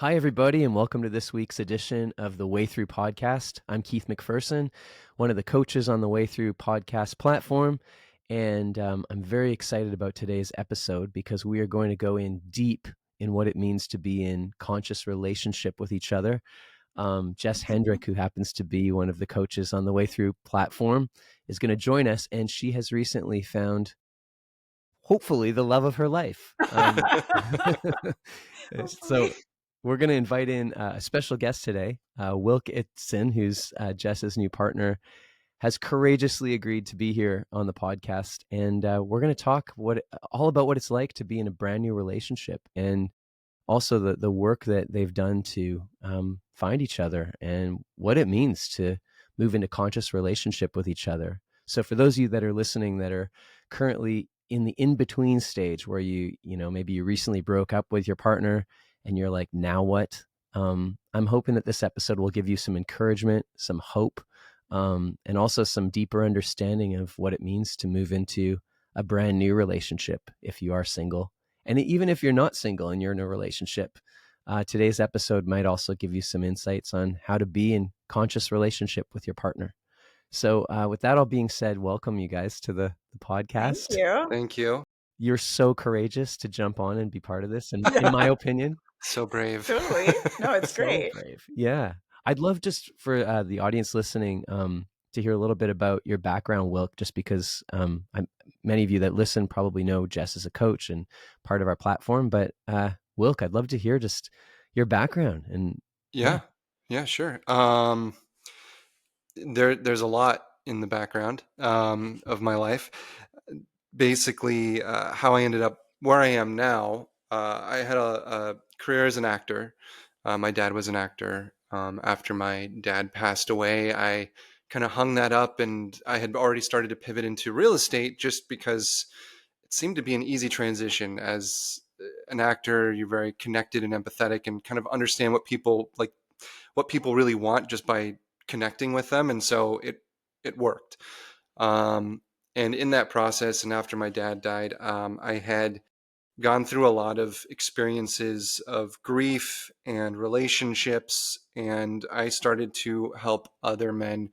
Hi, everybody, and welcome to this week's edition of the Way Through podcast. I'm Keith Macpherson, one of the coaches on the Way Through podcast platform, and I'm very excited about today's episode because we are going to go in deep in what it means to be in conscious relationship with each other. Jess Hendrick, who happens to be one of the coaches on the Way Through platform, is going to join us, and she has recently found, hopefully, the love of her life. So we're going to invite in a special guest today, Wilk Itzhin, who's Jess's new partner, has courageously agreed to be here on the podcast. And we're going to talk all about what it's like to be in a brand new relationship, and also the work that they've done to find each other and what it means to move into conscious relationship with each other. So for those of you that are listening that are currently in the in-between stage where maybe you recently broke up with your partner and you're like, now what? I'm hoping that this episode will give you some encouragement, some hope, and also some deeper understanding of what it means to move into a brand new relationship if you are single. And even if you're not single and you're in a relationship, today's episode might also give you some insights on how to be in conscious relationship with your partner. So with that all being said, welcome you guys to the podcast. Thank you. Thank you. You're so courageous to jump on and be part of this. And in my opinion, So brave. Totally. No, it's great. So brave. Yeah. I'd love just for the audience listening to hear a little bit about your background, Wilk, just because many of you that listen probably know Jess is a coach and part of our platform. But Wilk, I'd love to hear just your background. And Yeah, sure. There's a lot in the background of my life. Basically, how I ended up where I am now. I had a career as an actor. My dad was an actor. After my dad passed away, I kind of hung that up, and I had already started to pivot into real estate just because it seemed to be an easy transition. As an actor, you're very connected and empathetic and kind of understand what people really want just by connecting with them. And so it worked. And in that process, and after my dad died, I had gone through a lot of experiences of grief and relationships, and I started to help other men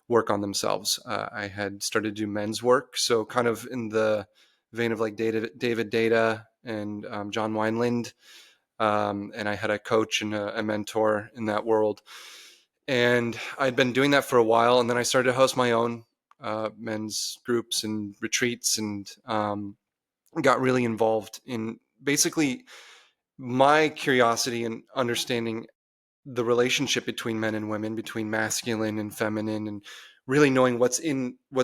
work on themselves. I had started to do men's work, so kind of in the vein of like David Data and John Wineland, and I had a coach and a mentor in that world. And I'd been doing that for a while, and then I started to host my own men's groups and retreats, and got really involved in basically my curiosity and understanding the relationship between men and women, between masculine and feminine, and really knowing what's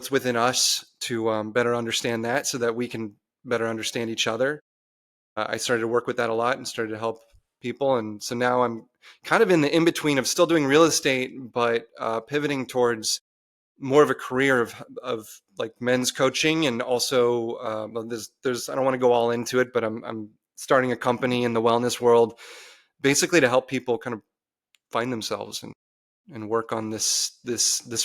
within us to better understand that, so that we can better understand each other. I started to work with that a lot and started to help people. And so now I'm kind of in the in-between of still doing real estate, but pivoting towards more of a career of like men's coaching. And also there's I don't want to go all into it, but I'm starting a company in the wellness world, basically to help people kind of find themselves and work on this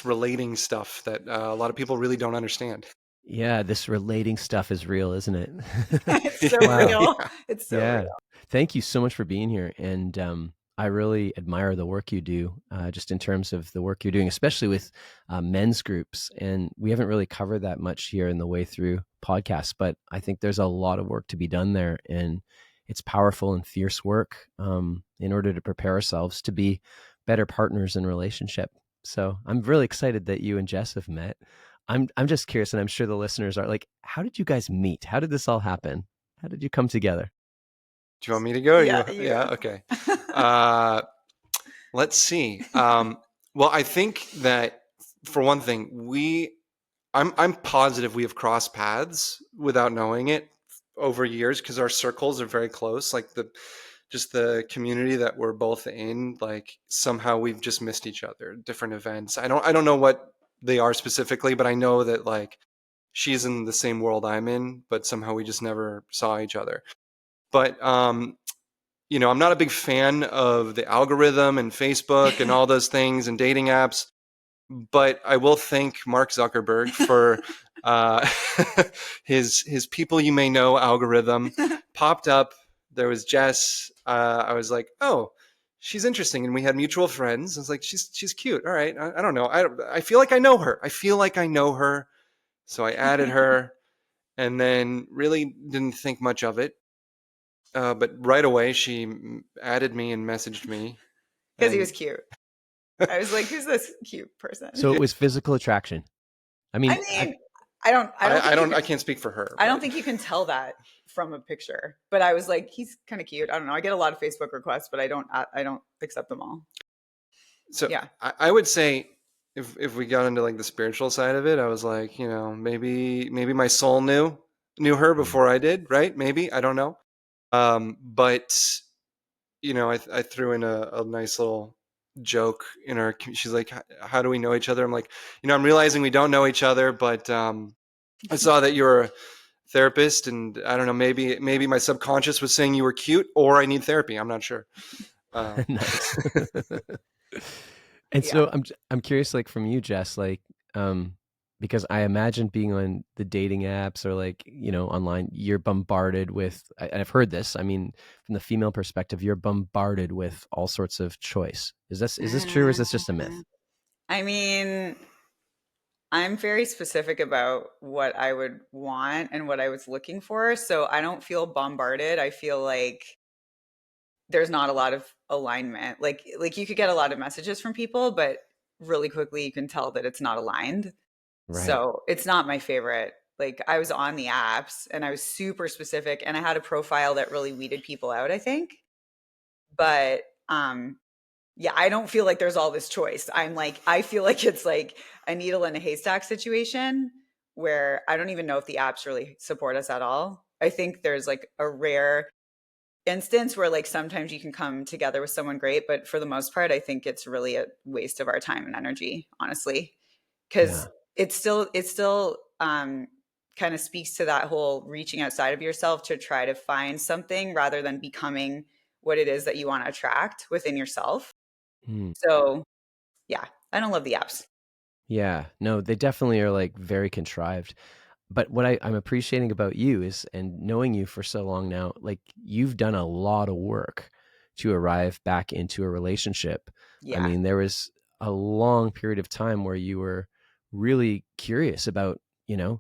relating stuff that a lot of people really don't understand. yeah, this relating stuff is real, isn't it? It's so Wow. real. It's so real. Thank you so much for being here. And I really admire the work you do, just in terms of the work you're doing, especially with men's groups. And we haven't really covered that much here in the Way Through podcast, but I think there's a lot of work to be done there. And it's powerful and fierce work in order to prepare ourselves to be better partners in relationship. So I'm really excited that you and Jess have met. I'm just curious, and I'm sure the listeners are like, how did you guys meet? How did this all happen? How did you come together? Do you want me to go? Yeah, Okay. Let's see. Well, I think that for one thing, I'm positive we have crossed paths without knowing it over years, because our circles are very close. Like the community that we're both in, like somehow we've just missed each other at different events. I don't know what they are specifically, but I know that like she's in the same world I'm in, but somehow we just never saw each other. But I'm not a big fan of the algorithm and Facebook and all those things and dating apps, but I will thank Mark Zuckerberg for his people you may know algorithm popped up. There was Jess. I was like, oh, she's interesting. And we had mutual friends. I was like, she's cute. All right. I don't know. I feel like I know her. I feel like I know her. So I added her and then really didn't think much of it. But right away she added me and messaged me. Because he was cute. I was like, who's this cute person? So it was physical attraction. I mean, I can't speak for her. I don't think you can tell that from a picture, but I was like, he's kind of cute. I don't know. I get a lot of Facebook requests, but I don't accept them all. So yeah, I would say if we got into like the spiritual side of it, I was like, maybe my soul knew her before I did, right? Maybe, I don't know. But I threw in a nice little joke in her. She's like, how do we know each other? I'm like, I'm realizing we don't know each other, but I saw that you're a therapist, and I don't know, maybe my subconscious was saying you were cute, or I need therapy. I'm not sure. Nice. And so I'm curious, like from you, Jess, like, because I imagine being on the dating apps or like, online, you're bombarded with, and I've heard this, I mean, from the female perspective, you're bombarded with all sorts of choice. Is this true, or is this just a myth? I mean, I'm very specific about what I would want and what I was looking for. So I don't feel bombarded. I feel like there's not a lot of alignment. Like you could get a lot of messages from people, but really quickly you can tell that it's not aligned. Right. So it's not my favorite. Like I was on the apps and I was super specific and I had a profile that really weeded people out, I think. But yeah, I don't feel like there's all this choice. I feel like it's like a needle in a haystack situation where I don't even know if the apps really support us at all. I think there's like a rare instance where like sometimes you can come together with someone great, but for the most part, I think it's really a waste of our time and energy, honestly, because it still kind of speaks to that whole reaching outside of yourself to try to find something rather than becoming what it is that you want to attract within yourself. So yeah, I don't love the apps. Yeah, no, they definitely are like very contrived. But what I'm appreciating about you is, and knowing you for so long now, like you've done a lot of work to arrive back into a relationship. Yeah. I mean, there was a long period of time where you were really curious about,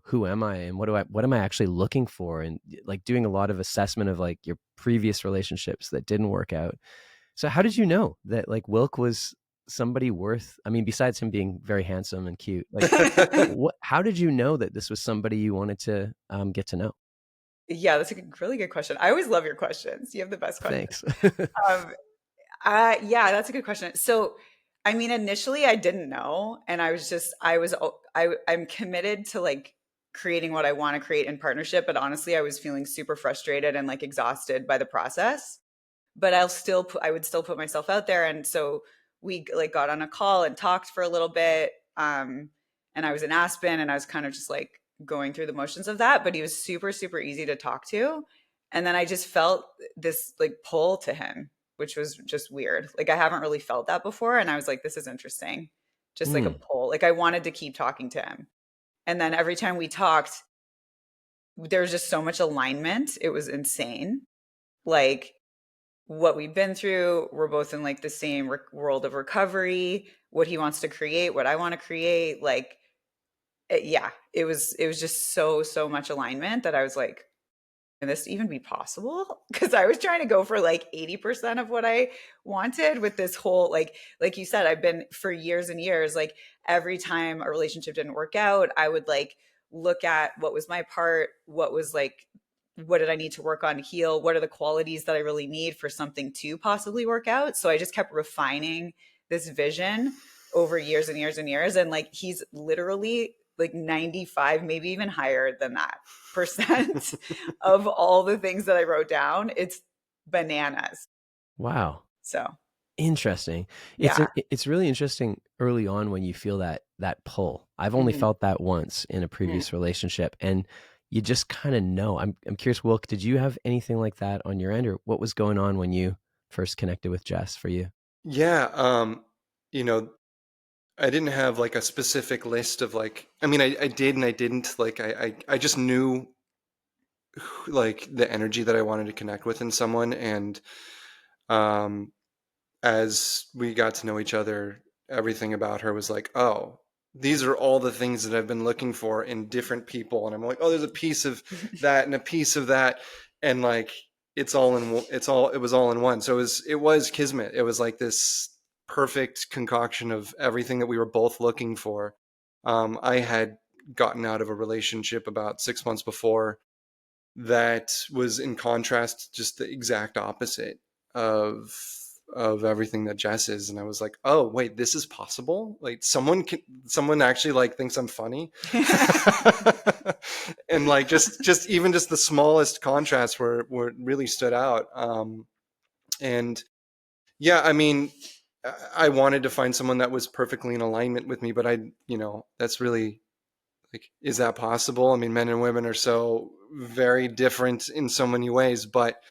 who am I and what am I actually looking for? And like doing a lot of assessment of like your previous relationships that didn't work out. So how did you know that like Wilk was somebody worth, I mean, besides him being very handsome and cute, like how did you know that this was somebody you wanted to get to know? Yeah, that's a really good question. I always love your questions. You have the best questions. Thanks. Yeah, that's a good question. So, I mean, initially I didn't know, and I'm committed to like creating what I want to create in partnership, but honestly, I was feeling super frustrated and like exhausted by the process. But I would still put myself out there, and so we like got on a call and talked for a little bit. And I was in Aspen, and I was kind of just like going through the motions of that. But he was super, super easy to talk to, and then I just felt this like pull to him, which was just weird. Like I haven't really felt that before, and I was like, this is interesting. Just like a pull. Like I wanted to keep talking to him, and then every time we talked, there was just so much alignment. It was insane. Like what we've been through, we're both in like the same world of recovery, what he wants to create, what I want to create, like yeah, it was just so much alignment that I was like, can this even be possible? Because I was trying to go for like 80% of what I wanted with this whole like you said, I've been for years and years, like every time a relationship didn't work out, I would like look at what was my part, what did I need to work on to heal, what are the qualities that I really need for something to possibly work out. So I just kept refining this vision over years and years and years, and like he's literally like 95, maybe even higher than that percent of all the things that I wrote down. It's bananas. Wow. So interesting. yeah. It's really interesting early on when you feel that pull. I've only felt that once in a previous relationship, and you just kind of know. I'm curious, Wilk, did you have anything like that on your end, or what was going on when you first connected with Jess for you? Yeah. I didn't have like a specific list of like, I mean, I did and I didn't. Like, I just knew like the energy that I wanted to connect with in someone. And as we got to know each other, everything about her was like, oh, these are all the things that I've been looking for in different people. And I'm like, oh, there's a piece of that and a piece of that. And like, it was all in one. So it was kismet. It was like this perfect concoction of everything that we were both looking for. I had gotten out of a relationship about 6 months before that was in contrast, just the exact opposite of everything that Jess is. And I was like, oh wait, this is possible. Like someone actually like thinks I'm funny. And like just even just the smallest contrasts were really stood out. And yeah, I mean, I wanted to find someone that was perfectly in alignment with me, but that's really like, is that possible? I mean, men and women are so very different in so many ways, but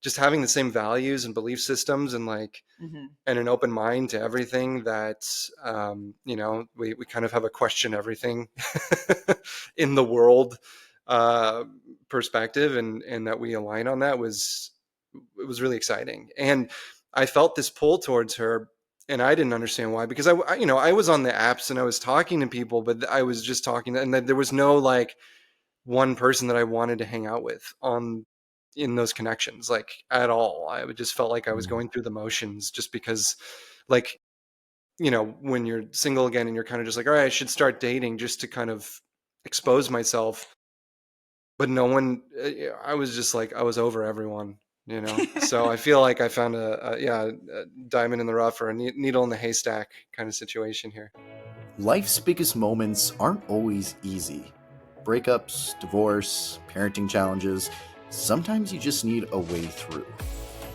just having the same values and belief systems and like, and an open mind to everything that, we kind of have a question everything in the world perspective, and that we align on that it was really exciting. And I felt this pull towards her, and I didn't understand why, because I was on the apps and I was talking to people, but I was just talking, and there was no like one person that I wanted to hang out with in those connections, like at all. I just felt like I was going through the motions, just because like, when you're single again and you're kind of just like, all right, I should start dating just to kind of expose myself. But no one, I was just like, I was over everyone, So I feel like I found a diamond in the rough, or a needle in the haystack kind of situation here. Life's biggest moments aren't always easy. Breakups, divorce, parenting challenges, sometimes you just need a way through.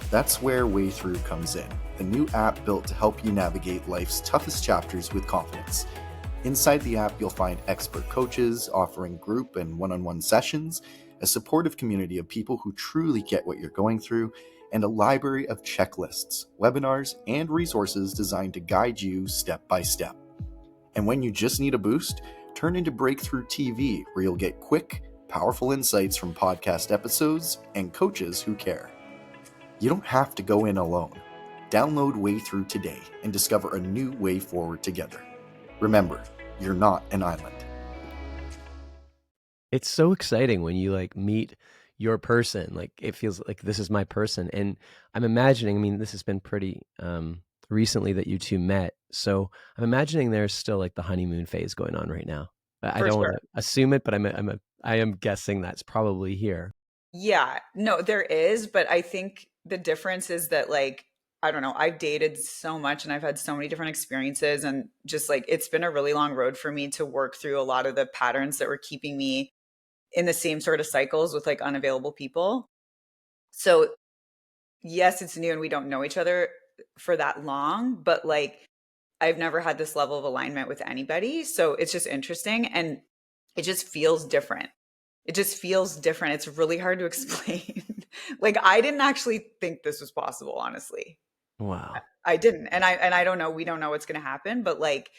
That's where Way Through comes in, a new app built to help you navigate life's toughest chapters with confidence. Inside the app, you'll find expert coaches offering group and one-on-one sessions, a supportive community of people who truly get what you're going through, and a library of checklists, webinars, and resources designed to guide you step by step. And when you just need a boost, turn into Breakthrough TV, where you'll get quick, powerful insights from podcast episodes and coaches who care. You don't have to go in alone. Download Way Through today and discover a new way forward together. Remember, you're not an island. It's so exciting when you like meet your person. Like it feels like this is my person. And I'm imagining, I mean, this has been pretty recently that you two met. So I'm imagining there's still like the honeymoon phase going on right now. I don't want to assume it, but I am guessing that's probably here. Yeah, no, there is, but I think the difference is that like, I don't know, I've dated so much and I've had so many different experiences, and just like, it's been a really long road for me to work through a lot of the patterns that were keeping me in the same sort of cycles with like unavailable people. So yes, it's new and we don't know each other for that long, but like, I've never had this level of alignment with anybody. So it's just interesting, and it just feels different. It just feels different. It's really hard to explain. Like, I didn't actually think this was possible, honestly. Wow. I didn't. And I don't know, we don't know what's going to happen, but like,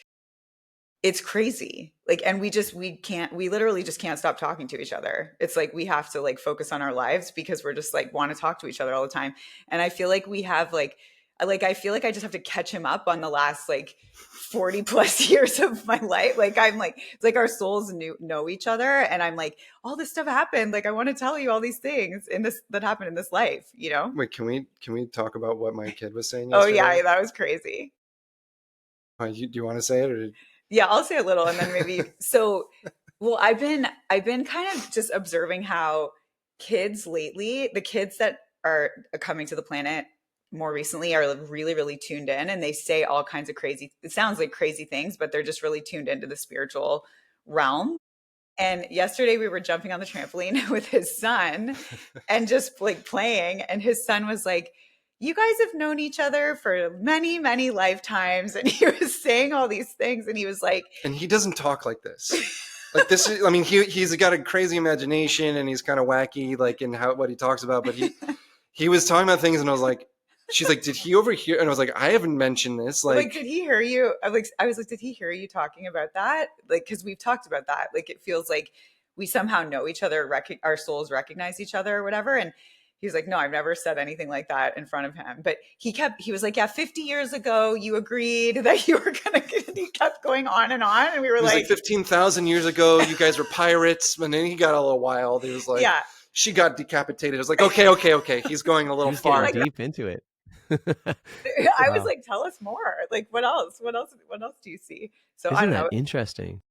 it's crazy. Like, and we literally just can't stop talking to each other. It's like, we have to like focus on our lives because we're just like, want to talk to each other all the time. And I feel like we have I feel like I just have to catch him up on the last like 40 plus years of my life. Like, I'm like, it's like our souls know each other. And I'm like, all this stuff happened. Like, I want to tell you all these things that happened in this life, Wait, can we talk about what my kid was saying Oh yesterday? yeah, that was crazy. Do you want to say it, or Yeah, I'll say a little, and then maybe well, I've been kind of just observing how kids lately, the kids that are coming to the planet more recently, are really, really tuned in, and they say all kinds of it sounds like crazy things, but they're just really tuned into the spiritual realm. And yesterday we were jumping on the trampoline with his son and just like playing, and his son was like, you guys have known each other for many, many lifetimes. And he was saying all these things, and he was like, and he doesn't talk like this. Like, this is, I mean, he's got a crazy imagination, and he's kind of wacky, like in what he talks about. But he was talking about things, and I was like, she's like, did he overhear? And I was like, I haven't mentioned this. Like, did he hear you? I was like, did he hear you talking about that? Like, because we've talked about that. Like, it feels like we somehow know each other, our souls recognize each other or whatever. And he was like, no, I've never said anything like that in front of him. But he was like, yeah, 50 years ago, you agreed that you were going to, he kept going on. And we were It was like 15,000 years ago, you guys were pirates. And then he got a little wild. He was like, yeah, she got decapitated. I was like, okay. He's going a little He's far. getting deep into it. I was Wow. like, tell us more. Like, what else do you see? So I Isn't don't that know. interesting?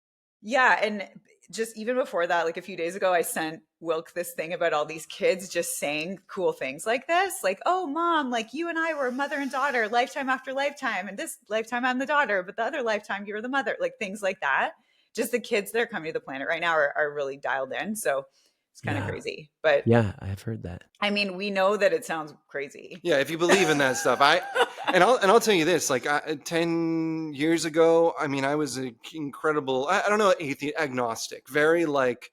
Yeah. And just even before that, like a few days ago, I sent Wilk this thing about all these kids just saying cool things like this, like, oh, mom, like you and I were mother and daughter lifetime after lifetime. And this lifetime I'm the daughter, but the other lifetime you were the mother, like things like that. Just the kids that are coming to the planet right now are really dialed in. So it's kind of crazy. But yeah, I've heard that. I mean, we know that it sounds crazy. Yeah, if you believe in that stuff. I'll tell you this, like 10 years ago, I mean, I was an incredible, I don't know, agnostic, very like,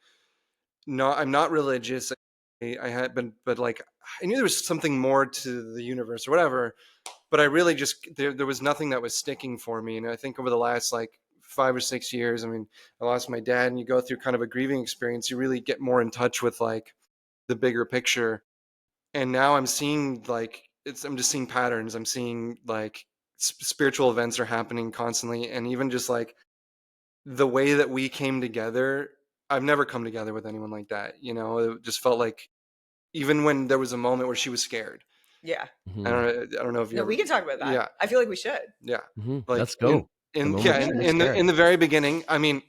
no, I'm not religious. I had been, but like, I knew there was something more to the universe or whatever, but I really just, there was nothing that was sticking for me. And I think over the last like 5 or 6 years, I mean, I lost my dad, and you go through kind of a grieving experience, you really get more in touch with like the bigger picture. And now I'm seeing like, I'm just seeing patterns. I'm seeing like spiritual events are happening constantly. And even just like the way that we came together, I've never come together with anyone like that. You know, it just felt like, even when there was a moment where she was scared. Yeah. Mhm. I don't know if you No, ever, we can talk about that. Yeah. I feel like we should. Yeah. Mhm. Like, Let's go. In The yeah, moment she was in scared. the very beginning, I mean,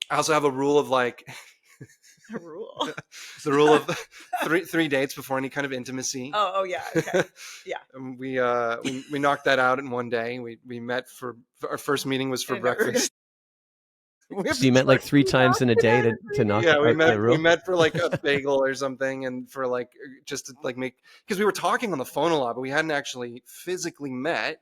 I also have a rule of like A rule. the rule of three dates before any kind of intimacy. Oh yeah. Okay. Yeah. And we knocked that out in one day. We met for our first meeting was for I know, we were breakfast. So you met like 3 times in a day to knock Yeah, out we the rule? met for like a bagel or something, and for like just to like make, because we were talking on the phone a lot, but we hadn't actually physically met.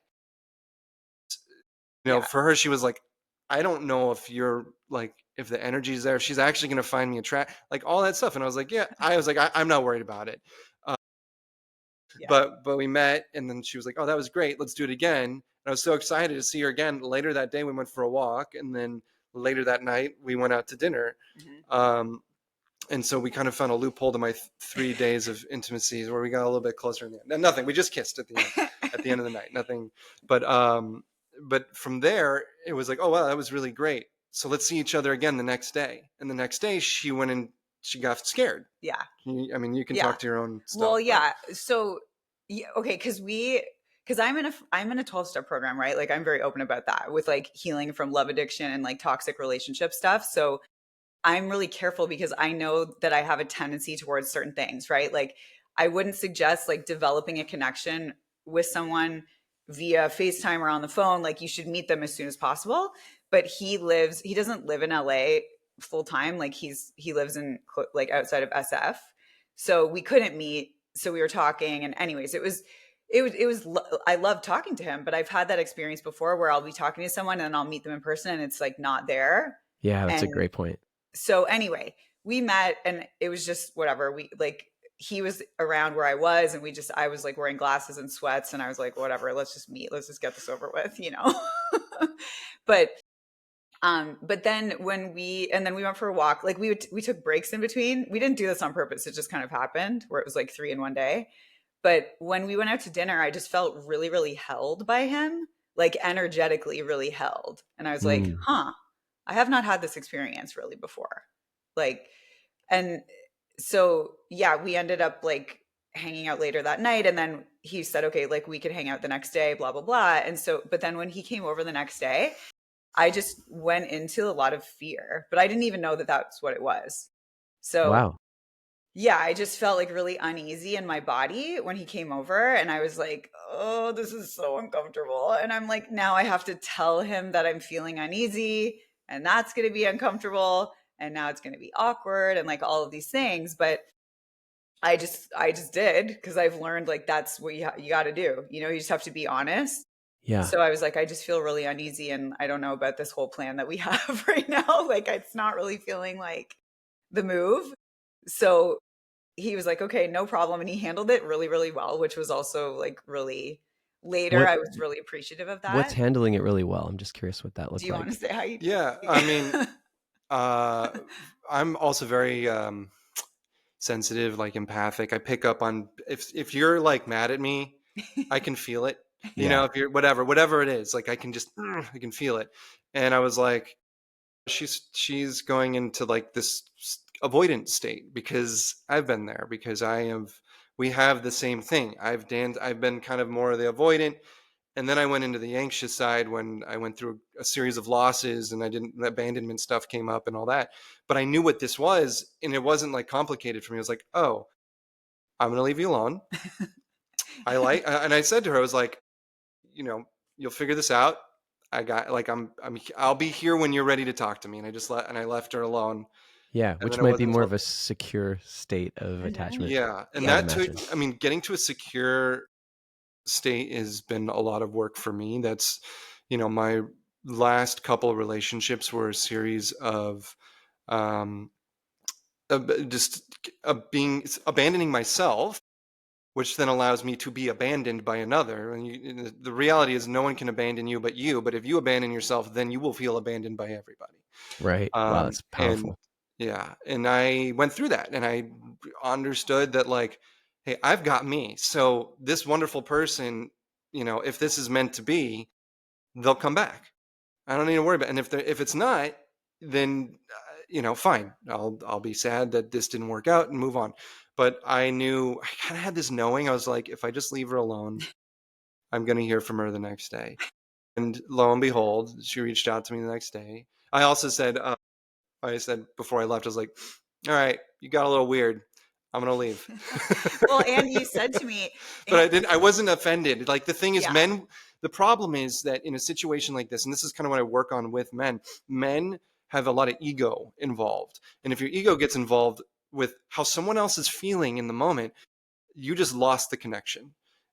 You know, Yeah. for her, she was like, I don't know if you're like, if the energy's there, if she's actually going to find me attractive, like all that stuff. And I was like, yeah, I'm not worried about it. Yeah. But we met, and then she was like, oh, that was great. Let's do it again. And I was so excited to see her again. Later that day, we went for a walk. And then later that night, we went out to dinner. Mhm. And so we kind of found a loophole to my 3 days of intimacies where we got a little bit closer in the end. And nothing. We just kissed at the end of the night. Nothing. But from there, it was like, oh, wow, that was really great. So let's see each other again the next day. And the next day, she went and she got scared. Yeah. I mean, you can Yeah. talk to your own stuff. Well, but- yeah. So, yeah, okay, because I'm in a 12-step program, right? Like I'm very open about that with like healing from love addiction and like toxic relationship stuff. So I'm really careful because I know that I have a tendency towards certain things, right? Like I wouldn't suggest like developing a connection with someone via FaceTime or on the phone. Like you should meet them as soon as possible. But he doesn't live in LA full time. Like he lives in like outside of SF. So we couldn't meet. So we were talking, and anyways, it was, I love talking to him, but I've had that experience before where I'll be talking to someone and I'll meet them in person and it's like not there. Yeah, that's a And great point. so anyway, we met and it was just whatever. We like, he was around where I was, and I was like wearing glasses and sweats, and I was like, whatever, let's just meet. Let's just get this over with, you know? But then we went for a walk. Like we took breaks in between. We didn't do this on purpose. It just kind of happened where it was like 3 in one day. But when we went out to dinner, I just felt really, really held by him, like energetically really held. And I was like, I have not had this experience really before. Like, and so, yeah, we ended up like hanging out later that night. And then he said, okay, like we could hang out the next day, blah, blah, blah. And so, but then when he came over the next day, I just went into a lot of fear, but I didn't even know that that's what it was. So, Wow. yeah, I just felt like really uneasy in my body when he came over, and I was like, oh, this is so uncomfortable. And I'm like, now I have to tell him that I'm feeling uneasy, and that's going to be uncomfortable. And now it's going to be awkward and like all of these things. But I just did, because I've learned like that's what you got to do. You know, you just have to be honest. Yeah. So I was like, I just feel really uneasy, and I don't know about this whole plan that we have right now. Like, it's not really feeling like the move. So he was like, okay, no problem. And he handled it really, really well, which was also like really later. I was really appreciative of that. What's handling it really well? I'm just curious what that looks like. Do you want to say how you do? Yeah, I mean, I'm also very sensitive, like empathic. I pick up on if you're like mad at me, I can feel it. You know, if you're whatever it is, like I can just I can feel it. And I was like, she's going into like this avoidant state because I've been there, because we have the same thing. I've been kind of more of the avoidant, and then I went into the anxious side when I went through a series of losses and the abandonment stuff came up and all that. But I knew what this was, and it wasn't like complicated for me. I was like, oh, I'm going to leave you alone. And I said to her, I was like, you know, you'll figure this out. I'll be here when you're ready to talk to me. And I left her alone. Yeah, which might be more of a secure state of attachment. Yeah, and that took, I mean, getting to a secure state has been a lot of work for me. That's, you know, my last couple of relationships were a series of abandoning myself, which then allows me to be abandoned by another. And the reality is no one can abandon you but you. But if you abandon yourself, then you will feel abandoned by everybody. Right. Wow, that's powerful. And I went through that, and I understood that, like, hey, I've got me. So this wonderful person, you know, if this is meant to be, they'll come back. I don't need to worry about it. And if it's not, then, you know, fine. I'll be sad that this didn't work out and move on. But I knew, I kind of had this knowing. I was like, if I just leave her alone, I'm going to hear from her the next day. And lo and behold, she reached out to me the next day. I also said, before I left, I was like, all right, you got a little weird. I'm going to leave. Well, and you said to me. But I wasn't offended. Like, the thing is, the problem is that in a situation like this, and this is kind of what I work on with men have a lot of ego involved. And if your ego gets involved with how someone else is feeling in the moment, you just lost the connection.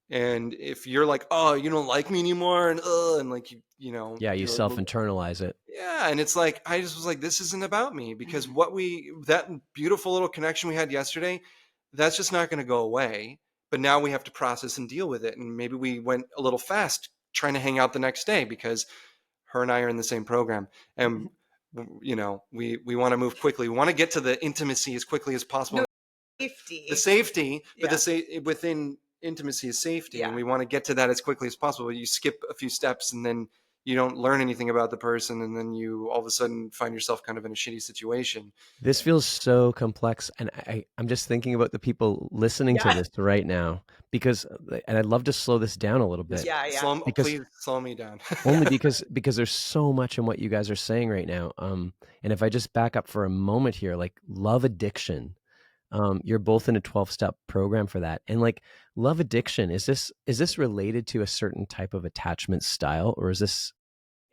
And if you're like, oh, you don't like me anymore, and like, you know, you self-internalize it. Yeah. And it's like, I just was like, this isn't about me, because that beautiful little connection we had yesterday, that's just not going to go away. But now we have to process and deal with it. And maybe we went a little fast trying to hang out the next day because her and I are in the same program. And, you know, we want to move quickly. We want to get to the intimacy as quickly as possible. The safety, but within intimacy is safety. And we want to get to that as quickly as possible. But you skip a few steps and then you don't learn anything about the person, and then you all of a sudden find yourself kind of in a shitty situation. This feels so complex, and I'm just thinking about the people listening to this right now, and I'd love to slow this down a little bit. Please slow me down. Only because there's so much in what you guys are saying right now. And if I just back up for a moment here, like love addiction, you're both in a 12-step program for that. And like love addiction, is this related to a certain type of attachment style, or is this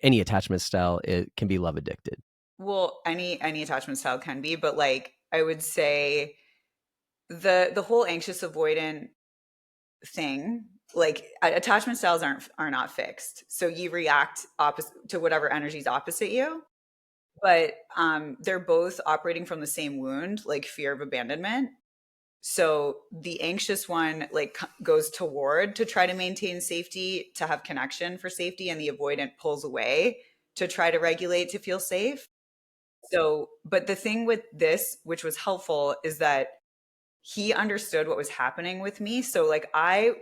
any attachment style? It can be love addicted. Well, any attachment style can be, but like I would say the whole anxious avoidant thing, like attachment styles are not fixed. So you react opposite to whatever energy is opposite you. But they're both operating from the same wound, like fear of abandonment. So the anxious one like goes toward to try to maintain safety, to have connection for safety, and the avoidant pulls away to try to regulate, to feel safe. So, but the thing with this, which was helpful, is that he understood what was happening with me. So like I,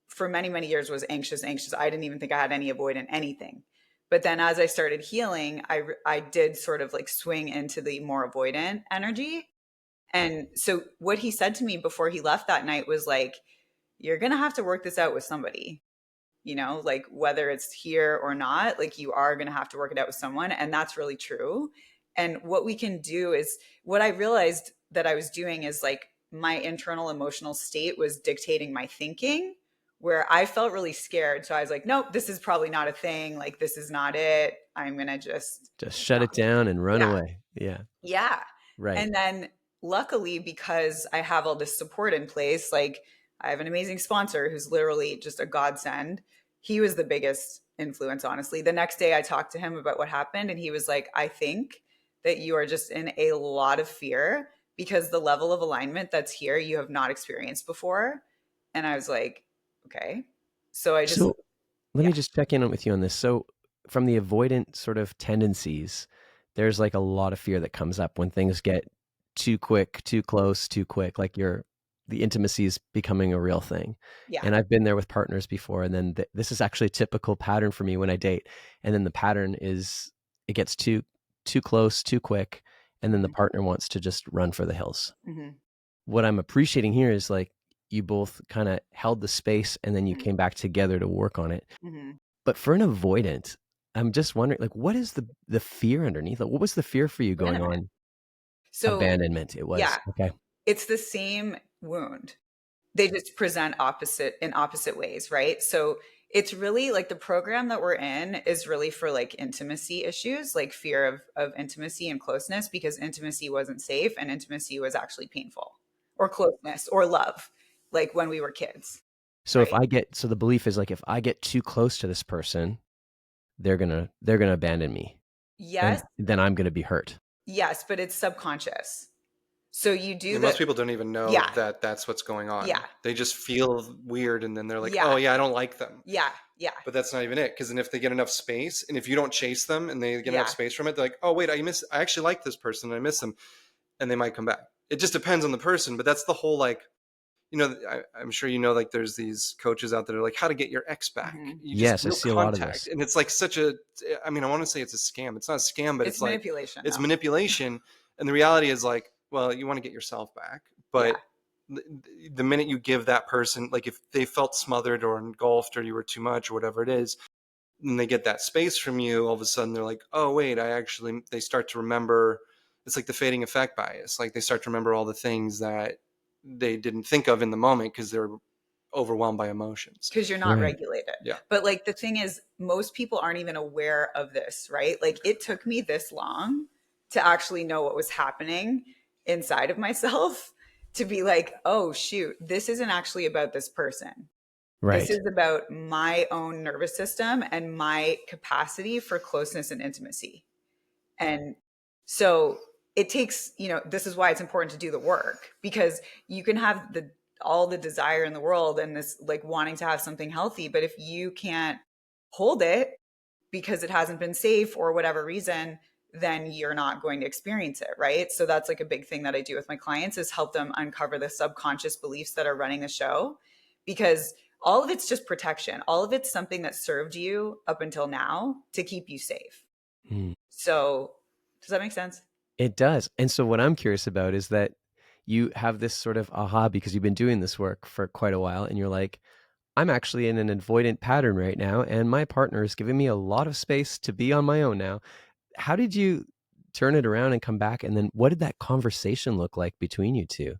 for many, many years was anxious. I didn't even think I had any avoidant anything. But then as I started healing, I did sort of like swing into the more avoidant energy. And so what he said to me before he left that night was like, you're going to have to work this out with somebody, you know, like whether it's here or not, like you are going to have to work it out with someone. And that's really true. And what we can do is, what I realized that I was doing is like my internal emotional state was dictating my thinking, where I felt really scared. So I was like, nope, this is probably not a thing. Like, this is not it. I'm going to just shut it down and run away. Yeah. Yeah. Right. And then luckily, because I have all this support in place, like I have an amazing sponsor who's literally just a godsend. He was the biggest influence, honestly. The next day I talked to him about what happened, and he was like, I think that you are just in a lot of fear because the level of alignment that's here, you have not experienced before. And I was like, okay. So let me just check in with you on this. So from the avoidant sort of tendencies, there's like a lot of fear that comes up when things get too quick, too close, too quick. Like the intimacy is becoming a real thing. Yeah. And I've been there with partners before. And then this is actually a typical pattern for me when I date. And then the pattern is it gets too close, too quick. And then the partner wants to just run for the hills. Mm-hmm. What I'm appreciating here is like you both kind of held the space and then you Mhm. came back together to work on it. Mm-hmm. But for an avoidant, I'm just wondering, like, what is the fear underneath? Like, what was the fear for you going Abandonment. on? So Abandonment. It was. yeah, Okay. it's the same wound. They just present in opposite ways, right? So it's really like the program that we're in is really for like intimacy issues, like fear of intimacy and closeness, because intimacy wasn't safe and intimacy was actually painful, or closeness or love, like when we were kids. So Right. so the belief is like, if I get too close to this person, they're gonna abandon me, Yes, and then I'm gonna be hurt. yes, but it's subconscious. So you do And most the people don't even know yeah, that that's what's going on. yeah, They just feel weird, and then they're like, yeah, "Oh yeah, I don't like them." yeah, yeah, But that's not even it. Because then if they get enough space, and if you don't chase them, and they get enough yeah. space from it, they're like, "Oh wait, I actually like this person, and I miss them," and they might come back. It just depends on the person. But that's the whole like, I'm sure like there's these coaches out there that are like how to get your ex back. Mhm. You just Yes, I real see a lot of contact, this. and it's like such a. I mean, I want to say it's a scam. It's not a scam, but It's it's like manipulation, it's though. manipulation. And the reality is like, well, you want to get yourself back, Yeah. but the minute you give that person, like if they felt smothered or engulfed or you were too much or whatever it is, and they get that space from you, all of a sudden they're like, oh wait, they start to remember. It's like the fading effect bias. Like they start to remember all the things that they didn't think of in the moment because they're overwhelmed by emotions. Because you're not Right. regulated. Yeah. But like the thing is, most people aren't even aware of this, right? Like it took me this long to actually know what was happening inside of myself to be like, oh shoot, this isn't actually about this person. This Right. is about my own nervous system and my capacity for closeness and intimacy. And so it takes, this is why it's important to do the work, because you can have all the desire in the world and this like wanting to have something healthy, but if you can't hold it because it hasn't been safe or whatever reason, then you're not going to experience it, right? So that's like a big thing that I do with my clients is help them uncover the subconscious beliefs that are running the show, because all of it's just protection. All of it's something that served you up until now to keep you safe. Mm. So does that make sense? It does. And so what I'm curious about is that you have this sort of aha because you've been doing this work for quite a while, and you're like, I'm actually in an avoidant pattern right now, and my partner is giving me a lot of space to be on my own now. How did you turn it around and come back? And then what did that conversation look like between you two?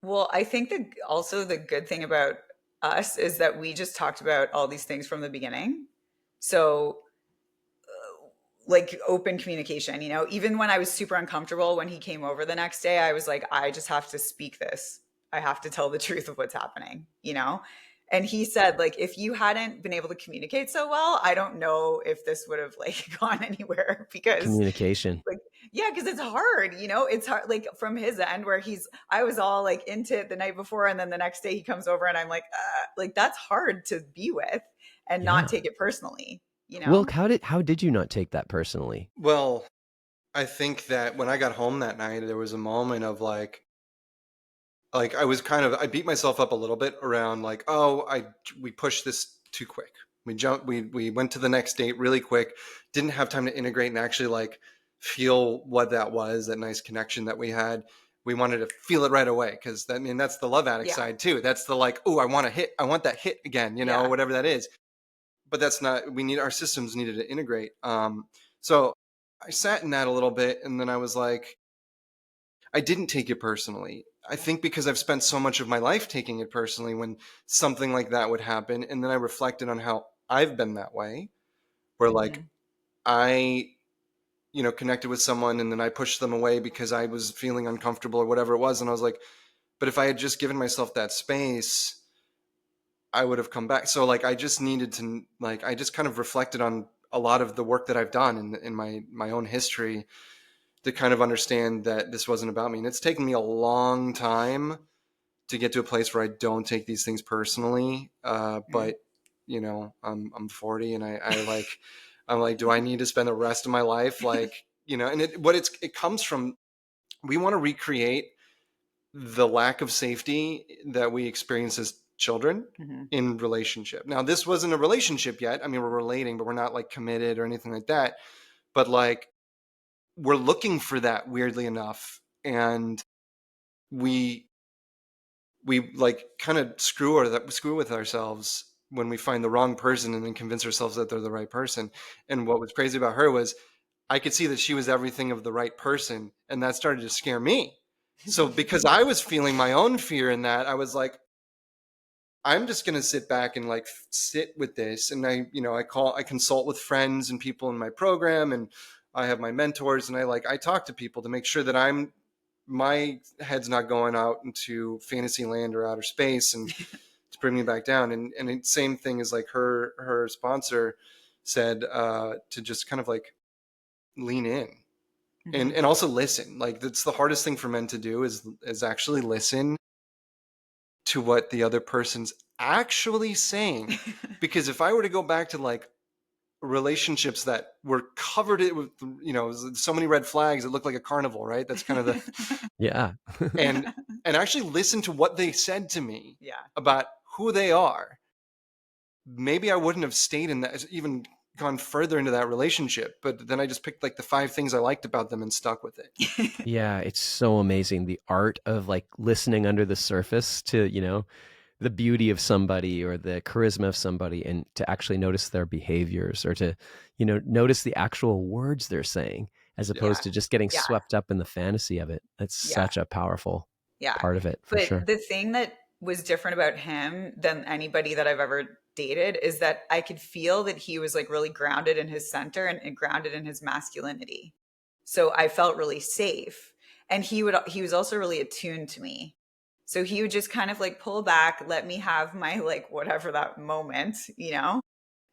Well, I think that also the good thing about us is that we just talked about all these things from the beginning. So like open communication, even when I was super uncomfortable when he came over the next day, I was like, I just have to speak this. I have to tell the truth of what's happening. And he said, like, if you hadn't been able to communicate so well, I don't know if this would have like gone anywhere, because Communication. like, yeah, because it's hard. It's hard, like from his end where I was all like into it the night before, and then the next day he comes over and I'm like that's hard to be with and Yeah. not take it personally. Wilk, how did you not take that personally? Well, I think that when I got home that night, there was a moment of like I beat myself up a little bit around like, oh, we pushed this too quick. We went to the next date really quick, didn't have time to integrate and actually like feel what that was, that nice connection that we had. We wanted to feel it right away because that's the love addict side too. That's the like, oh, I want that hit again, whatever that is. But that's not, our systems needed to integrate. So I sat in that a little bit, and then I was like, I didn't take it personally. I think because I've spent so much of my life taking it personally when something like that would happen. And then I reflected on how I've been that way, where like I, connected with someone and then I pushed them away because I was feeling uncomfortable or whatever it was. And I was like, but if I had just given myself that space, I would have come back. So like, I just needed to, like, I just kind of reflected on a lot of the work that I've done in my own history to kind of understand that this wasn't about me. And it's taken me a long time to get to a place where I don't take these things personally. But I'm 40 and I'm like, do I need to spend the rest of my life? Like, and it comes from we want to recreate the lack of safety that we experience as children in relationship. Now, this wasn't a relationship yet. I mean, we're relating, but we're not like committed or anything like that. But like, we're looking for that, weirdly enough. And we like kind of screw with ourselves when we find the wrong person and then convince ourselves that they're the right person. And what was crazy about her was I could see that she was everything of the right person, and that started to scare me. So because I was feeling my own fear in that, I was like, I'm just going to sit back and like sit with this. And I consult with friends and people in my program, and I have my mentors, and I talk to people to make sure that my head's not going out into fantasy land or outer space and to bring me back down. And the same thing is like her sponsor said, to just kind of like lean in and also listen. Like, that's the hardest thing for men to do is actually listen to what the other person's actually saying. Because if I were to go back to like relationships that were covered it with, so many red flags, it looked like a carnival, right? That's kind of the Yeah. and actually listen to what they said to me Yeah. about who they are, maybe I wouldn't have stayed in that, even gone further into that relationship. But then I just picked like the 5 things I liked about them and stuck with it. Yeah, it's so amazing, the art of like listening under the surface to, the beauty of somebody or the charisma of somebody, and to actually notice their behaviors, or to, notice the actual words they're saying, as opposed to just getting swept up in the fantasy of it. That's such a powerful part of it, for sure. The thing that was different about him than anybody that I've ever dated is that I could feel that he was like really grounded in his center and grounded in his masculinity. So I felt really safe. And he was also really attuned to me. So he would just kind of like pull back, let me have my like whatever that moment,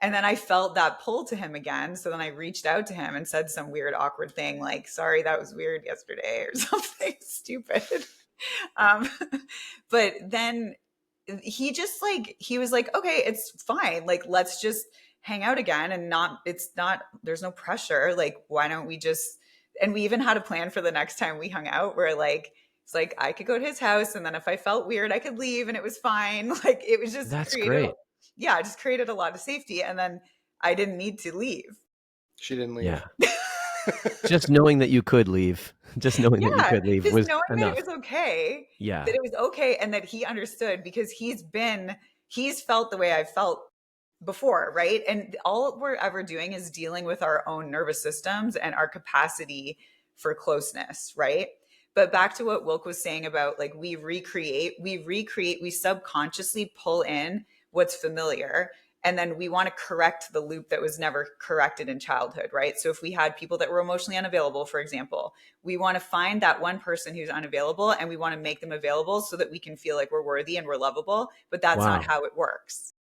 And then I felt that pull to him again. So then I reached out to him and said some weird, awkward thing like, sorry, that was weird yesterday, or something stupid. But then he just like, he was like, okay, it's fine. Like, let's just hang out again, and there's no pressure. Like, why don't we just, and we even had a plan for the next time we hung out where like, it's like I could go to his house, and then if I felt weird, I could leave, and it was fine. Like, it was just That's great. Yeah, it just created a lot of safety, and then I didn't need to leave. She didn't leave. Yeah. Just knowing that you could leave, was knowing enough. That it was okay. Yeah. That it was okay, and that he understood, because he's felt the way I've felt before, right? And all we're ever doing is dealing with our own nervous systems and our capacity for closeness, right? But back to what Wilke was saying about like we subconsciously pull in what's familiar, and then we want to correct the loop that was never corrected in childhood, right? So if we had people that were emotionally unavailable, for example, we want to find that one person who's unavailable, and we want to make them available so that we can feel like we're worthy and we're lovable. But that's not how it works.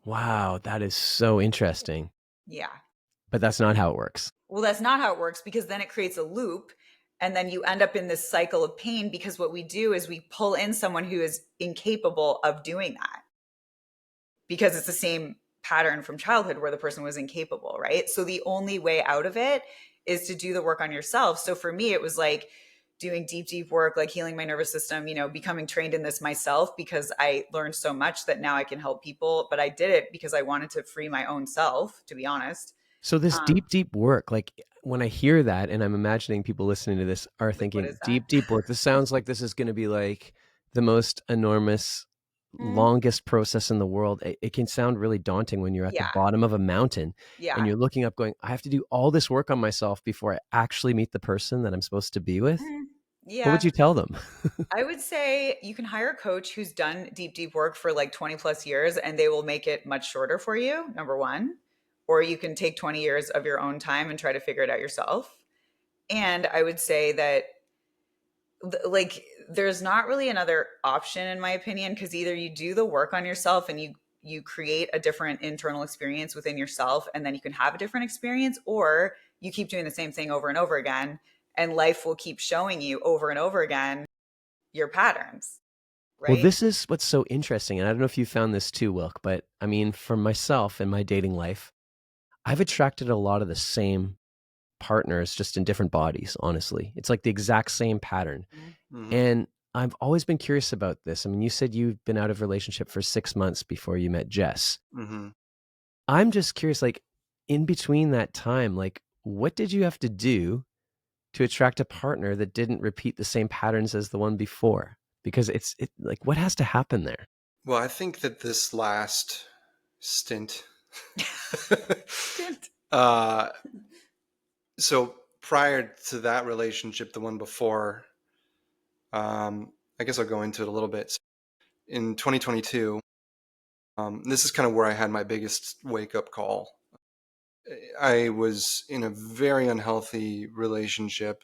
Wow, that is so interesting. Yeah. But that's not how it works. Well, that's not how it works, because then it creates a loop, and then you end up in this cycle of pain, because what we do is we pull in someone who is incapable of doing that, because it's the same pattern from childhood where the person was incapable, right? So the only way out of it is to do the work on yourself. So for me, it was like doing deep work, like healing my nervous system, becoming trained in this myself, because I learned so much that now I can help people. But I did it because I wanted to free my own self, to be honest. So this deep work, like when I hear that, and I'm imagining people listening to this are thinking, deep work, this sounds like this is going to be like the most enormous, longest process in the world. It can sound really daunting when you're at the bottom of a mountain and you're looking up going, I have to do all this work on myself before I actually meet the person that I'm supposed to be with. Yeah. What would you tell them? I would say you can hire a coach who's done deep work for like 20 plus years, and they will make it much shorter for you, number one. Or you can take 20 years of your own time and try to figure it out yourself. And I would say that like there's not really another option, in my opinion, because either you do the work on yourself and you create a different internal experience within yourself, and then you can have a different experience, or you keep doing the same thing over and over again, and life will keep showing you over and over again your patterns. Right? Well, this is what's so interesting. And I don't know if you found this too, Wilke, but I mean, for myself in my dating life, I've attracted a lot of the same partners, just in different bodies, honestly. It's like the exact same pattern. Mhm. And I've always been curious about this. I mean, you said you've been out of relationship for 6 months before you met Jess. Mhm. I'm just curious, like, in between that time, like, what did you have to do to attract a partner that didn't repeat the same patterns as the one before? Because it like, what has to happen there? Well, I think that this last stint, uh, so prior to that relationship, the one before, I guess I'll go into it a little bit. In 2022, this is kind of where I had my biggest wake up call. I was in a very unhealthy relationship,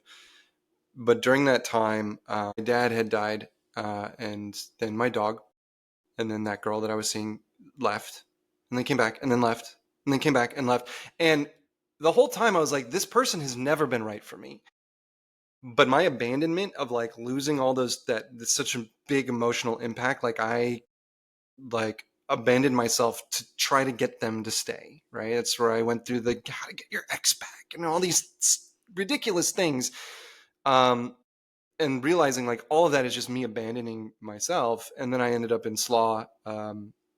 but during that time, my dad had died, and then my dog, and then that girl that I was seeing left, and then came back, and then left, and then came back and left. And the whole time I was like, this person has never been right for me. But my abandonment of like losing all that's such a big emotional impact, like I like abandoned myself to try to get them to stay, right? That's where I went through the gotta get your ex back and all these ridiculous things. And realizing like all of that is just me abandoning myself. And then I ended up in SLAW,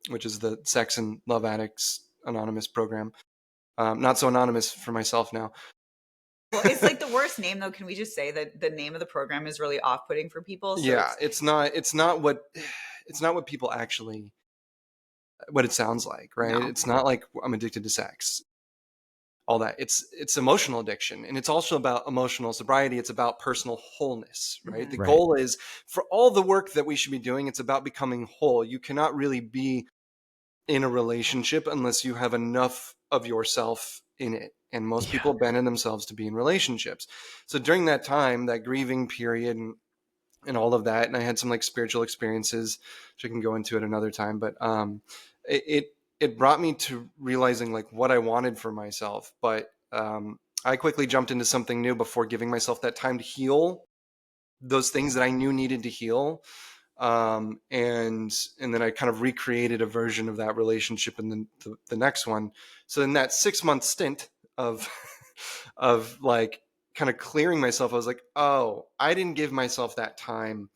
which is the Sex and Love Addicts Anonymous program. Not so anonymous for myself now. Well, it's like the worst name though. Can we just say that the name of the program is really off-putting for people? So Yeah, it's not what people actually, what it sounds like, right? No. It's not like I'm addicted to sex, all that. It's emotional addiction, and it's also about emotional sobriety. It's about personal wholeness, right? The Right. goal is, for all the work that we should be doing, it's about becoming whole. You cannot really be in a relationship unless you have enough of yourself in it. And most people abandon themselves to be in relationships. So during that time, that grieving period and all of that, and I had some like spiritual experiences, which I can go into at another time, but it brought me to realizing like what I wanted for myself. But I quickly jumped into something new before giving myself that time to heal those things that I knew needed to heal. And then I kind of recreated a version of that relationship in the next one. So in that 6-month stint of of like kind of clearing myself, I was like, oh, I didn't give myself that time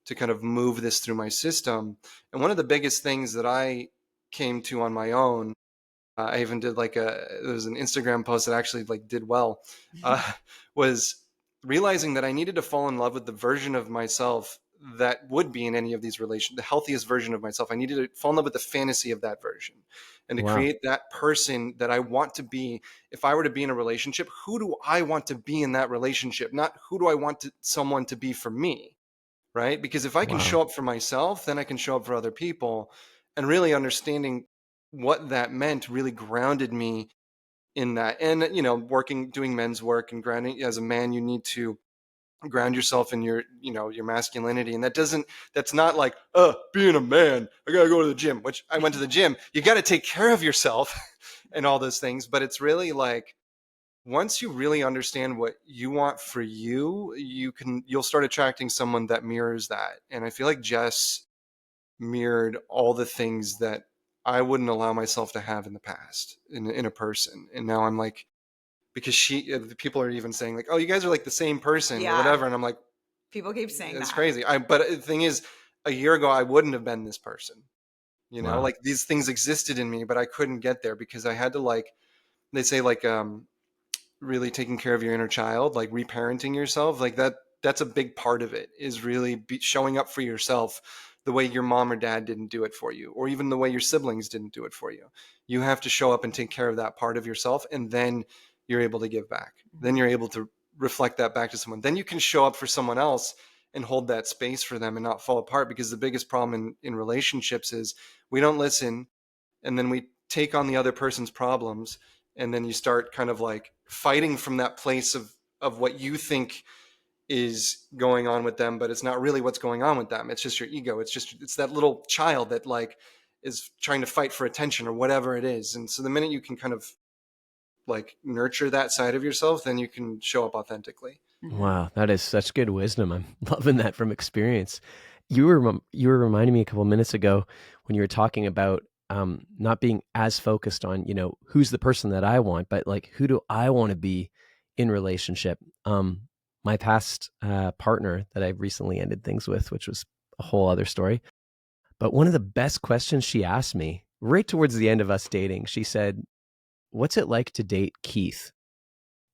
to kind of move this through my system. And one of the biggest things that I came to on my own, I even did like there was an Instagram post that actually like did well, was realizing that I needed to fall in love with the version of myself that would be in any of these relations, the healthiest version of myself. I needed to fall in love with the fantasy of that version and to create that person that I want to be. If I were to be in a relationship, who do I want to be in that relationship? Not who do I want someone to be for me, right? Because if I can show up for myself, then I can show up for other people. And really understanding what that meant really grounded me in that. And, you know, doing men's work and grounding as a man, you need to ground yourself in your, you know, your masculinity. And that's not like, being a man, I gotta go to the gym, which I went to the gym. You got to take care of yourself and all those things. But it's really like, once you really understand what you want for you, you'll start attracting someone that mirrors that. And I feel like Jess mirrored all the things that I wouldn't allow myself to have in the past in a person. And now I'm like, because people are even saying like, oh, you guys are like the same person or whatever. And I'm like, people keep saying it's that. crazy. But the thing is, a year ago, I wouldn't have been this person, you know, like these things existed in me, but I couldn't get there because I had to, like, they say like, really taking care of your inner child, like reparenting yourself, like that's a big part of it, is really showing up for yourself the way your mom or dad didn't do it for you, or even the way your siblings didn't do it for you. You have to show up and take care of that part of yourself, and then you're able to give back. Then you're able to reflect that back to someone. Then you can show up for someone else and hold that space for them and not fall apart. Because the biggest problem in relationships is we don't listen, and then we take on the other person's problems, and then you start kind of like fighting from that place of what you think is going on with them, but it's not really what's going on with them. It's just your ego. It's that little child that like is trying to fight for attention or whatever it is. And so the minute you can kind of like nurture that side of yourself, then you can show up authentically. Wow, that is such good wisdom. I'm loving that from experience. You were reminding me a couple of minutes ago when you were talking about not being as focused on, you know, who's the person that I want, but like, who do I want to be in relationship. My past partner that I recently ended things with, which was a whole other story. But one of the best questions she asked me right towards the end of us dating, she said, "What's it like to date Keith?"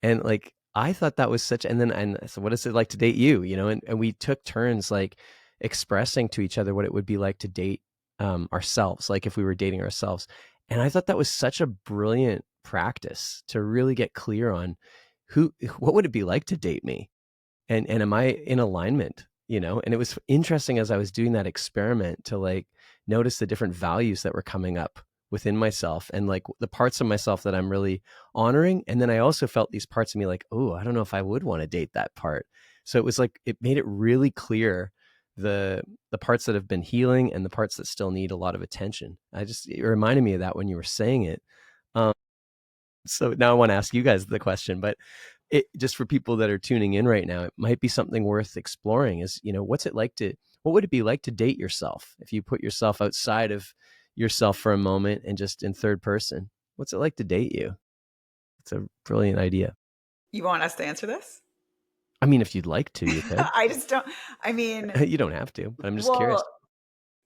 And like, I thought that was such, and so what is it like to date you? You know, and we took turns like expressing to each other what it would be like to date ourselves, like if we were dating ourselves. And I thought that was such a brilliant practice to really get clear on what would it be like to date me? And am I in alignment, you know? And it was interesting as I was doing that experiment to like notice the different values that were coming up within myself and like the parts of myself that I'm really honoring. And then I also felt these parts of me like, oh, I don't know if I would want to date that part. So it was like, it made it really clear the parts that have been healing and the parts that still need a lot of attention. It reminded me of that when you were saying it. So now I want to ask you guys the question, but just for people that are tuning in right now, it might be something worth exploring is, you know, what would it be like to date yourself? If you put yourself outside of yourself for a moment and just in third person, what's it like to date you? It's a brilliant idea. You want us to answer this? I mean, if you'd like to, you could. I just don't, I mean, you don't have to, but I'm just curious.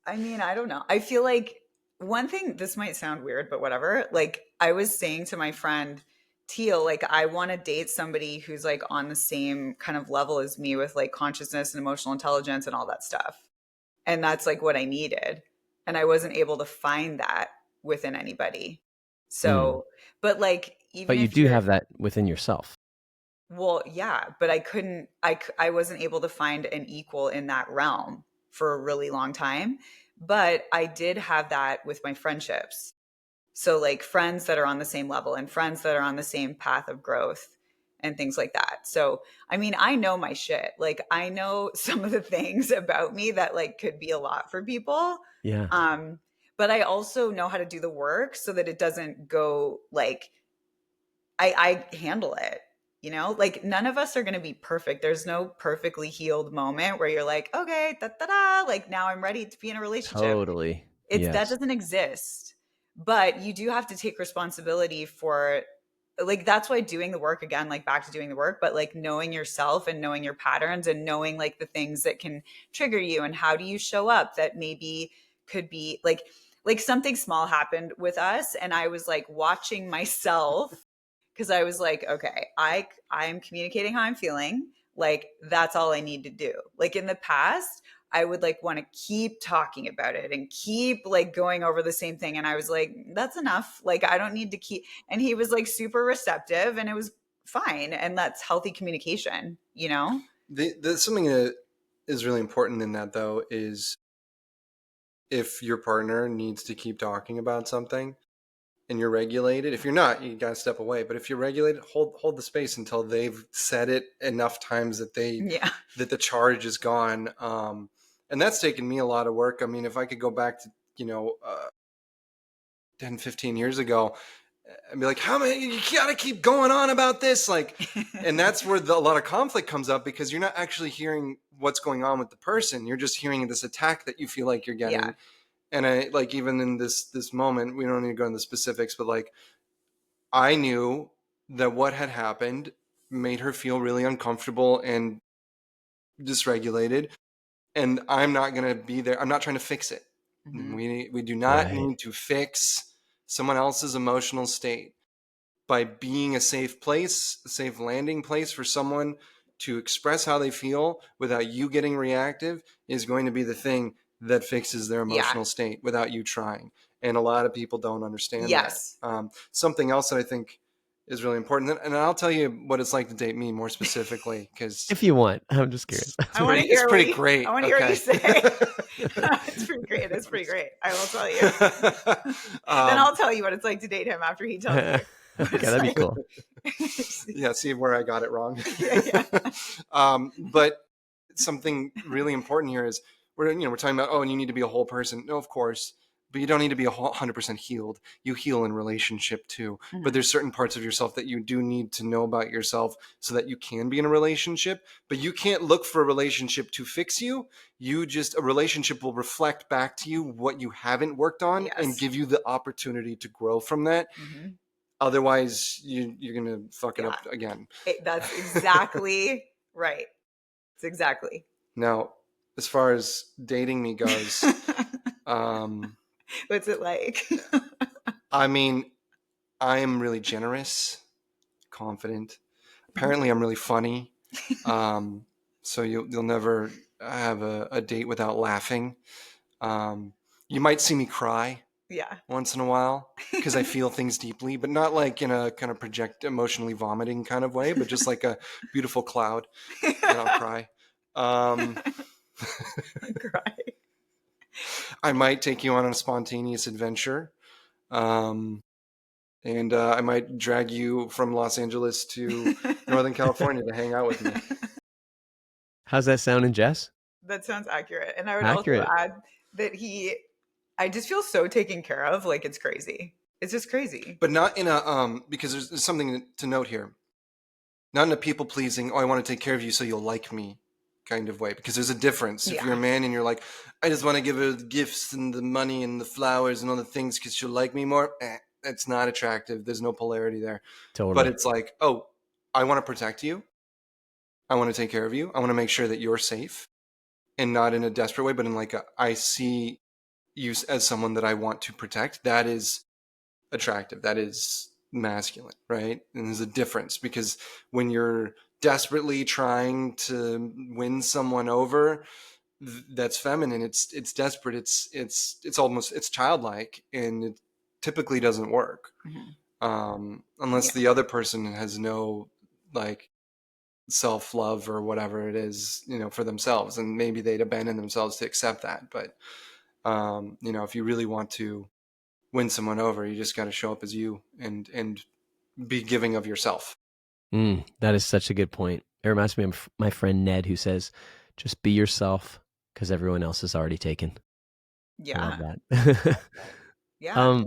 I mean, I don't know. I feel like one thing, this might sound weird, but whatever. Like I was saying to my friend Teal, like I want to date somebody who's like on the same kind of level as me with like consciousness and emotional intelligence and all that stuff. And that's like what I needed. And I wasn't able to find that within anybody. So, but like, even but you if do have that within yourself. Well, yeah, but I wasn't able to find an equal in that realm for a really long time. But I did have that with my friendships. So like friends that are on the same level and friends that are on the same path of growth and things like that. So, I mean, I know my shit. Like I know some of the things about me that like could be a lot for people. Yeah. But I also know how to do the work so that it doesn't go like I handle it. You know, like none of us are going to be perfect. There's no perfectly healed moment where you're like, okay, like now I'm ready to be in a relationship. Totally. That doesn't exist. But you do have to take responsibility for, like, that's why doing the work, again, like back to doing the work, but like knowing yourself and knowing your patterns and knowing like the things that can trigger you and how do you show up that maybe could be like something small happened with us and I was like watching myself because I was like, okay, I'm communicating how I'm feeling. Like that's all I need to do. Like in the past, I would like want to keep talking about it and keep like going over the same thing. And I was like, that's enough. Like I don't need to keep. And he was like super receptive and it was fine. And that's healthy communication, you know? Something that is really important in that though is if your partner needs to keep talking about something and you're regulated, if you're not, you got to step away. But if you're regulated, hold the space until they've said it enough times that that the charge is gone. And that's taken me a lot of work. I mean, if I could go back to, 10, 15 years ago, I'd be like, how many, you got to keep going on about this. Like, and that's where a lot of conflict comes up because you're not actually hearing what's going on with the person. You're just hearing this attack that you feel like you're getting. Yeah. And I like, even in this moment, we don't need to go into the specifics, but like, I knew that what had happened made her feel really uncomfortable and dysregulated. And I'm not going to be there. I'm not trying to fix it. Mm-hmm. We do not need to fix someone else's emotional state. By being a safe place, a safe landing place for someone to express how they feel without you getting reactive is going to be the thing that fixes their emotional state without you trying. And a lot of people don't understand that. Something else that I think is really important, and I'll tell you what it's like to date me more specifically, because if you want, I'm just curious. It's pretty great. I want to hear what you say. It's pretty great. It's pretty great. I will tell you. Then I'll tell you what it's like to date him after he tells me. Okay, that'd be cool. Yeah, see where I got it wrong. But something really important here is we're talking about, and you need to be a whole person. No, of course, but you don't need to be 100% healed. You heal in relationship too. Mm-hmm. But there's certain parts of yourself that you do need to know about yourself so that you can be in a relationship. But you can't look for a relationship to fix you. A relationship will reflect back to you what you haven't worked on and give you the opportunity to grow from that. Mm-hmm. Otherwise, you're gonna fuck it Yeah. up again. That's exactly right. It's exactly. Now, as far as dating me goes, What's it like? I mean, I am really generous, confident. Apparently, I'm really funny. So you'll never have a date without laughing. You might see me cry Yeah. once in a while because I feel things deeply, but not like in a kind of emotionally vomiting kind of way, but just like a beautiful cloud, and I'll cry. Cry. I might take you on a spontaneous adventure. And I might drag you from Los Angeles to Northern California to hang out with me. How's that sounding, Jess? That sounds accurate. And I would Accurate. also add that I just feel so taken care of. Like, it's crazy. It's just crazy. But not in a, because there's something to note here. Not in a people pleasing, oh, I want to take care of you so you'll like me kind of way. Because there's a difference. If you're a man and you're like, I just want to give her the gifts and the money and the flowers and all the things because she'll like me more. That's not attractive. There's no polarity there. Totally. But it's like, oh, I want to protect you. I want to take care of you. I want to make sure that you're safe, and not in a desperate way, but in like I see you as someone that I want to protect. That is attractive. That is masculine, right? And there's a difference, because when you're desperately trying to win someone over, that's feminine. It's desperate. It's almost, it's childlike, and it typically doesn't work. Unless the other person has no like self-love or whatever it is, for themselves, and maybe they'd abandon themselves to accept that. But if you really want to win someone over, you just got to show up as you and be giving of yourself. That is such a good point. It reminds me of my friend Ned, who says, just be yourself because everyone else is already taken. Yeah. I love that. Yeah.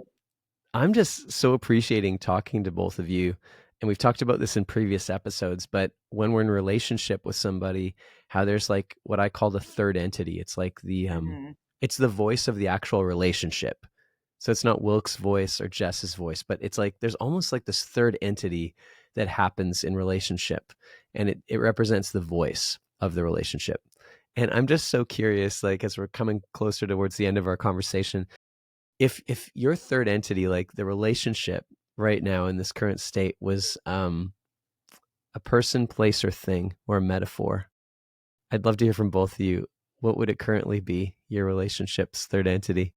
I'm just so appreciating talking to both of you. And we've talked about this in previous episodes, but when we're in a relationship with somebody, how there's like what I call the third entity. It's like it's the voice of the actual relationship. So it's not Wilk's voice or Jess's voice, but it's like there's almost like this third entity that happens in relationship, and it represents the voice of the relationship. And I'm just so curious, like as we're coming closer towards the end of our conversation, if your third entity, like the relationship right now in this current state, was a person, place, or thing, or a metaphor, I'd love to hear from both of you. What would it currently be, your relationship's third entity?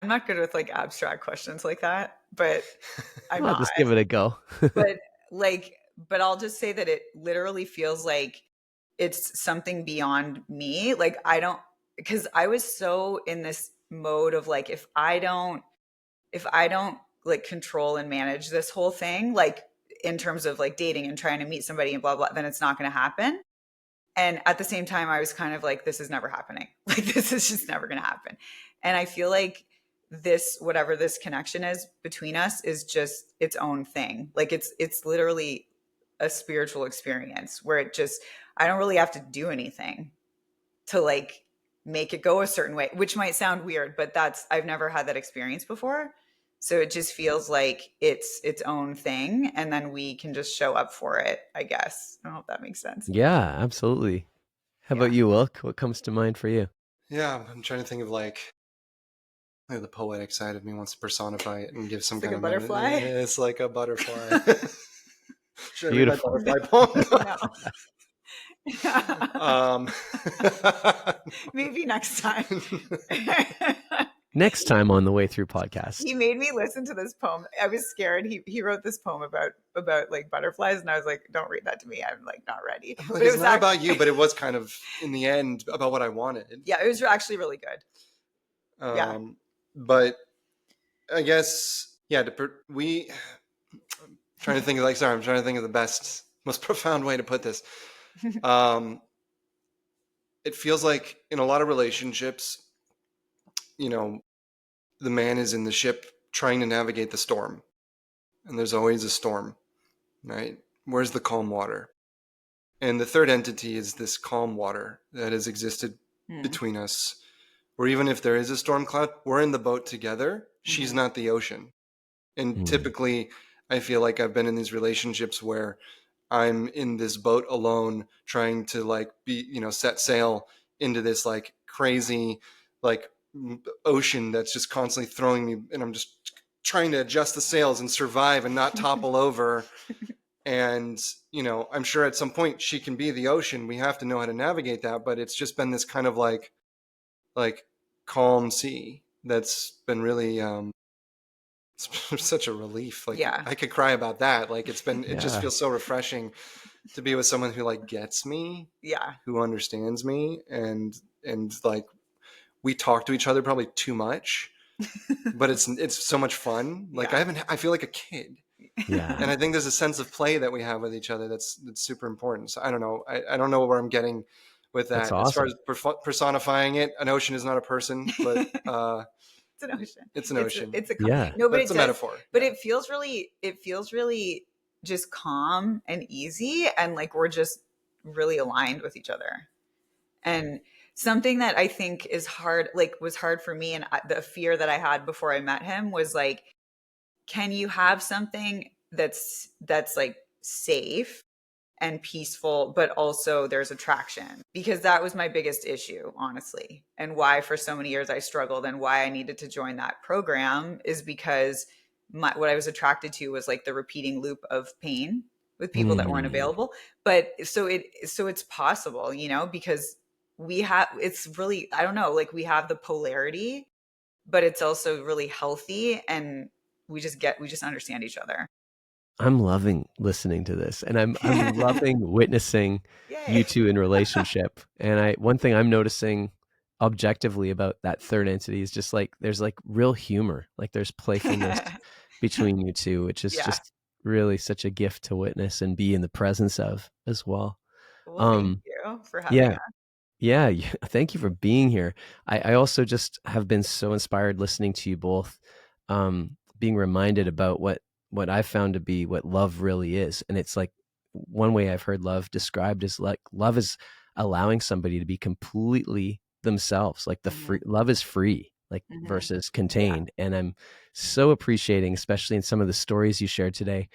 I'm not good with like abstract questions like that, but I'll just give it a go. but I'll just say that it literally feels like it's something beyond me. Like because I was so in this mode of like, if I don't like control and manage this whole thing, like in terms of like dating and trying to meet somebody and blah, blah, then it's not going to happen. And at the same time, I was kind of like, this is never happening. Like, this is just never going to happen. And I feel like whatever this connection is between us is just its own thing. Like it's literally a spiritual experience where I don't really have to do anything to like make it go a certain way, which might sound weird, but I've never had that experience before. So it just feels like it's its own thing, and then we can just show up for it, I guess. I don't know if that makes sense. Yeah, absolutely. How about you, Wilk? What comes to mind for you? Yeah, I'm trying to think of like the poetic side of me wants to personify it and give some kind of butterfly. It's like a butterfly. Should Beautiful. I read my butterfly poem? Maybe next time. Next time on the Way Through podcast. He made me listen to this poem. I was scared. He wrote this poem about like butterflies, and I was like, don't read that to me. I'm like not ready. But it was not about you, but it was kind of in the end about what I wanted. Yeah, it was actually really good. But I guess, I'm trying to think of the best, most profound way to put this. It feels like in a lot of relationships, the man is in the ship trying to navigate the storm, and there's always a storm, right? Where's the calm water? And the third entity is this calm water that has existed between us, where even if there is a storm cloud, we're in the boat together. She's not the ocean. And typically I feel like I've been in these relationships where I'm in this boat alone, trying to like be, set sail into this like crazy, like ocean that's just constantly throwing me, and I'm just trying to adjust the sails and survive and not topple over. And, I'm sure at some point she can be the ocean. We have to know how to navigate that. But it's just been this kind of like calm sea that's been really, it's such a relief. Like, Yeah. I could cry about that. Like, it just Yeah. feels so refreshing to be with someone who like gets me, Yeah. who understands me. And like, we talk to each other probably too much, but it's so much fun. Like, Yeah. I feel like a kid. Yeah. And I think there's a sense of play that we have with each other that's super important. So I don't know. I don't know where I'm getting with That's that. As far awesome. as personifying it, an ocean is not a person, but It's an ocean. it's an ocean. It's a Yeah. no, but That's a metaphor. But it feels really just calm and easy, and like we're just really aligned with each other. And something that I think is hard, like was hard for me, and the fear that I had before I met him was like, can you have something that's like safe and peaceful, but also there's attraction? Because that was my biggest issue, honestly, and why for so many years I struggled, and why I needed to join that program is because what I was attracted to was like the repeating loop of pain with people that weren't available. But so it's possible, because it's really, I don't know, like we have the polarity, but it's also really healthy, and we just understand each other. I'm loving listening to this, and I'm loving witnessing you two in relationship. And one thing I'm noticing objectively about that third entity is just like there's like real humor, like there's playfulness between you two, which is just really such a gift to witness and be in the presence of as well. Well, thank you for having us. Yeah, thank you for being here. I also just have been so inspired listening to you both, being reminded about what I've found to be what love really is. And it's like one way I've heard love described is like love is allowing somebody to be completely themselves. Like love is free, like versus contained. And I'm so appreciating, especially in some of the stories you shared today,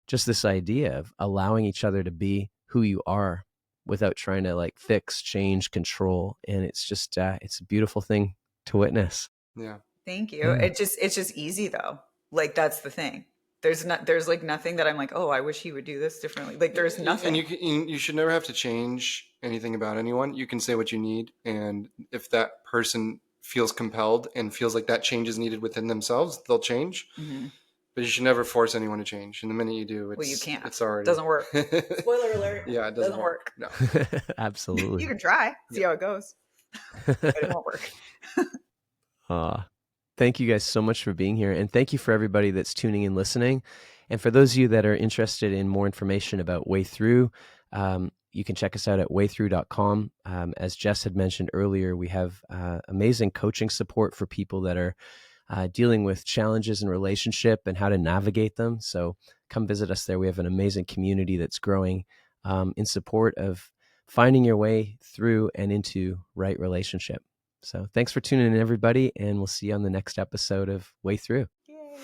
just this idea of allowing each other to be who you are without trying to like fix, change, control. And it's just, it's a beautiful thing to witness. Yeah. Thank you. Yeah. It's just easy though. Like there's the thing. There's like nothing that I'm like, oh, I wish he would do this differently. Like there's nothing. And you should never have to change anything about anyone. You can say what you need. And if that person feels compelled and feels like that change is needed within themselves, they'll change. But you should never force anyone to change. And the minute you do, you can't. It's already doesn't work. Spoiler alert. Yeah, it doesn't work. No. Absolutely. You can try, see how it goes. But it won't work. Thank you guys so much for being here. And thank you for everybody that's tuning in, listening. And for those of you that are interested in more information about Way Through, you can check us out at waythrough.com. As Jess had mentioned earlier, we have amazing coaching support for people that are dealing with challenges in relationship and how to navigate them. So come visit us there. We have an amazing community that's growing in support of finding your way through and into right relationship. So thanks for tuning in, everybody, and we'll see you on the next episode of Way Through. Yay.